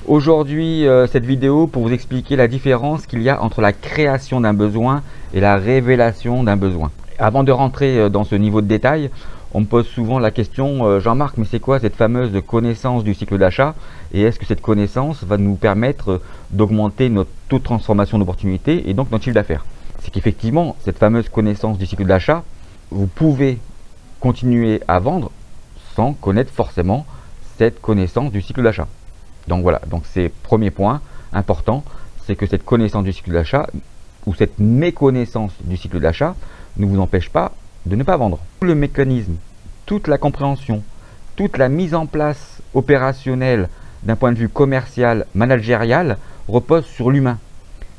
Aujourd'hui, cette vidéo pour vous expliquer la différence qu'il y a entre la création d'un besoin et la révélation d'un besoin. Avant de rentrer dans ce niveau de détail, on me pose souvent la question Jean-Marc, mais c'est quoi cette fameuse connaissance du cycle d'achat? Et est-ce que cette connaissance va nous permettre d'augmenter notre taux de transformation d'opportunité et donc notre chiffre d'affaires? C'est qu'effectivement, cette fameuse connaissance du cycle d'achat, vous pouvez continuer à vendre sans connaître forcément cette connaissance du cycle d'achat. Donc voilà, donc c'est premier point important, c'est que cette connaissance du cycle d'achat ou cette méconnaissance du cycle d'achat ne vous empêche pas de ne pas vendre. Tout le mécanisme, toute la compréhension, toute la mise en place opérationnelle d'un point de vue commercial, managérial, repose sur l'humain.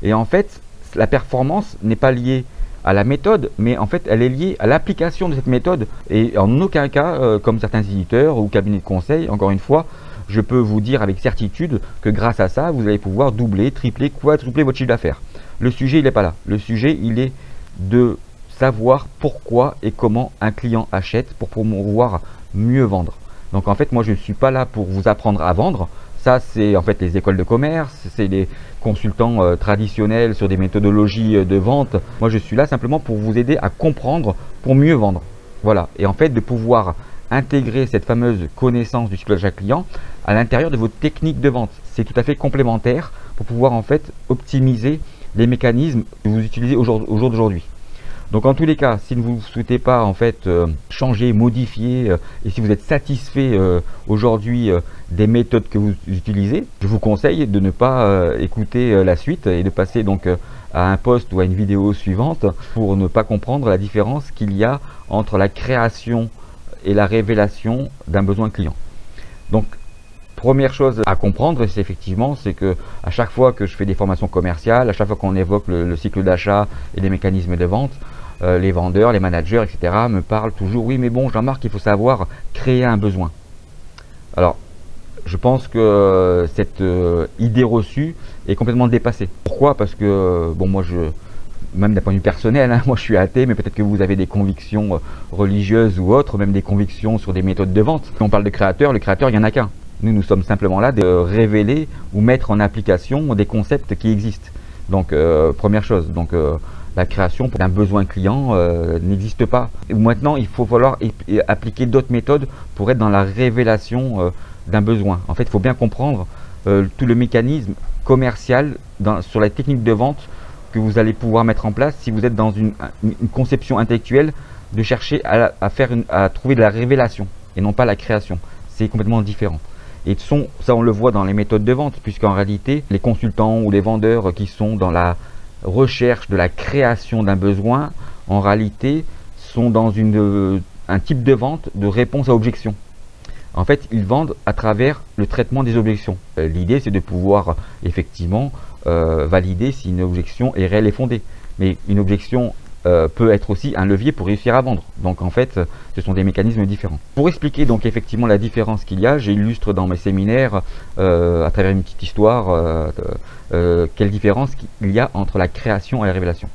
Et en fait, la performance n'est pas liée à la méthode, mais en fait elle est liée à l'application de cette méthode. Et en aucun cas, comme certains éditeurs ou cabinets de conseil, encore une fois, je peux vous dire avec certitude que grâce à ça, vous allez pouvoir doubler, tripler, quadrupler votre chiffre d'affaires. Le sujet, il n'est pas là. Le sujet, il est de savoir pourquoi et comment un client achète pour pouvoir mieux vendre. Donc en fait, moi, je ne suis pas là pour vous apprendre à vendre. Ça, c'est en fait les écoles de commerce, c'est les consultants traditionnels sur des méthodologies de vente. Moi, je suis là simplement pour vous aider à comprendre pour mieux vendre. Voilà. Et en fait, de pouvoir intégrer cette fameuse connaissance du cycle d'achat client à l'intérieur de votre technique de vente. C'est tout à fait complémentaire pour pouvoir en fait optimiser les mécanismes que vous utilisez au jour d'aujourd'hui. Donc en tous les cas, si vous ne souhaitez pas en fait changer, modifier et si vous êtes satisfait aujourd'hui des méthodes que vous utilisez, je vous conseille de ne pas écouter la suite et de passer donc à un post ou à une vidéo suivante pour ne pas comprendre la différence qu'il y a entre la création et la révélation d'un besoin client. Donc première chose à comprendre, c'est effectivement, c'est que à chaque fois que je fais des formations commerciales, à chaque fois qu'on évoque le cycle d'achat et les mécanismes de vente, les vendeurs, les managers, etc. me parlent toujours, oui mais bon Jean-Marc, il faut savoir créer un besoin. Alors, je pense que cette idée reçue est complètement dépassée. Pourquoi? Parce que, bon moi même d'un point de vue personnel, hein, moi je suis athée, mais peut-être que vous avez des convictions religieuses ou autres, même des convictions sur des méthodes de vente. Quand on parle de créateur, le créateur il n'y en a qu'un. Nous sommes simplement là de révéler ou mettre en application des concepts qui existent. Donc première chose, donc la création d'un besoin client n'existe pas. Et maintenant il faut falloir appliquer d'autres méthodes pour être dans la révélation d'un besoin. En fait il faut bien comprendre tout le mécanisme commercial sur la technique de vente que vous allez pouvoir mettre en place si vous êtes dans une conception intellectuelle de chercher à trouver de la révélation et non pas la création. C'est complètement différent. Et ça on le voit dans les méthodes de vente, puisqu'en réalité les consultants ou les vendeurs qui sont dans la recherche de la création d'un besoin, en réalité sont dans un type de vente de réponse à objection. En fait, ils vendent à travers le traitement des objections. L'idée, c'est de pouvoir effectivement valider si une objection est réelle et fondée. Mais une objection peut être aussi un levier pour réussir à vendre. Donc en fait, ce sont des mécanismes différents. Pour expliquer donc effectivement la différence qu'il y a, j'illustre dans mes séminaires à travers une petite histoire quelle différence il y a entre la création et la révélation.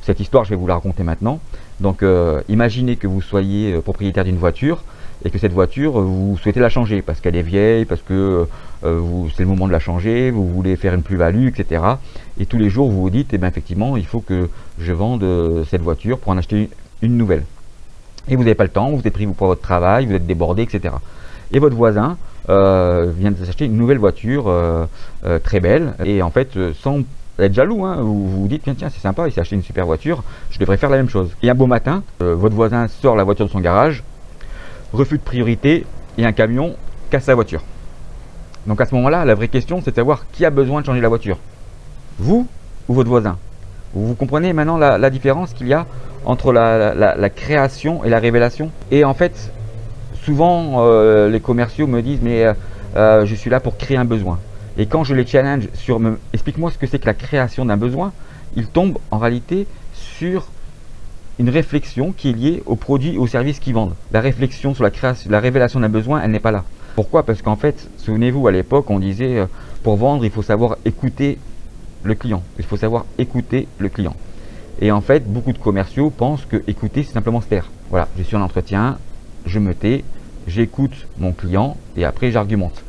Cette histoire, je vais vous la raconter maintenant. Donc imaginez que vous soyez propriétaire d'une voiture et que cette voiture, vous souhaitez la changer parce qu'elle est vieille, parce que c'est le moment de la changer, vous voulez faire une plus-value, etc. Et tous les jours, vous vous dites, eh bien, effectivement, il faut que je vende cette voiture pour en acheter une nouvelle. Et vous n'avez pas le temps, vous êtes pris pour votre travail, vous êtes débordé, etc. Et votre voisin vient de s'acheter une nouvelle voiture très belle, et en fait, sans être jaloux, hein, vous vous dites, tiens, c'est sympa, il s'est acheté une super voiture, je devrais faire la même chose. Et un beau matin, votre voisin sort la voiture de son garage, refus de priorité, et un camion casse la voiture. Donc à ce moment-là, la vraie question, c'est de savoir qui a besoin de changer la voiture. Vous ou votre voisin? Vous comprenez maintenant la différence qu'il y a entre la création et la révélation? Et en fait, souvent, les commerciaux me disent, mais je suis là pour créer un besoin. Et quand je les challenge sur explique-moi ce que c'est que la création d'un besoin, ils tombent en réalité sur une réflexion qui est liée aux produits et aux services qu'ils vendent. La réflexion sur la révélation d'un besoin, elle n'est pas là. Pourquoi? Parce qu'en fait, souvenez-vous, à l'époque, on disait pour vendre, il faut savoir écouter le client. Il faut savoir écouter le client. Et en fait, beaucoup de commerciaux pensent que écouter, c'est simplement se taire. Voilà, je suis en entretien, je me tais, j'écoute mon client et après j'argumente.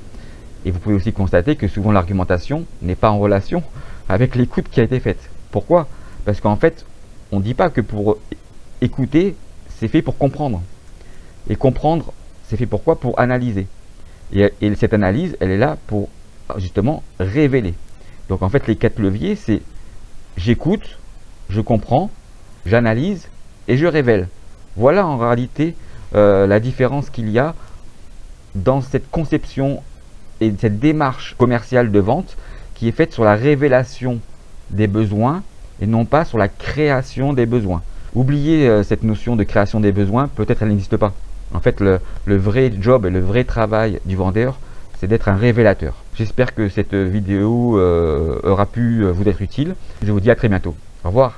Et vous pouvez aussi constater que souvent l'argumentation n'est pas en relation avec l'écoute qui a été faite. Pourquoi? Parce qu'en fait, on ne dit pas que pour écouter, c'est fait pour comprendre. Et comprendre, c'est fait pour quoi? Pour analyser. Et cette analyse, elle est là pour justement révéler. Donc en fait, les 4 leviers, c'est j'écoute, je comprends, j'analyse et je révèle. Voilà en réalité la différence qu'il y a dans cette conception et cette démarche commerciale de vente qui est faite sur la révélation des besoins et non pas sur la création des besoins. Oubliez cette notion de création des besoins, peut-être elle n'existe pas. En fait, le vrai job et le vrai travail du vendeur, c'est d'être un révélateur. J'espère que cette vidéo aura pu vous être utile. Je vous dis à très bientôt. Au revoir.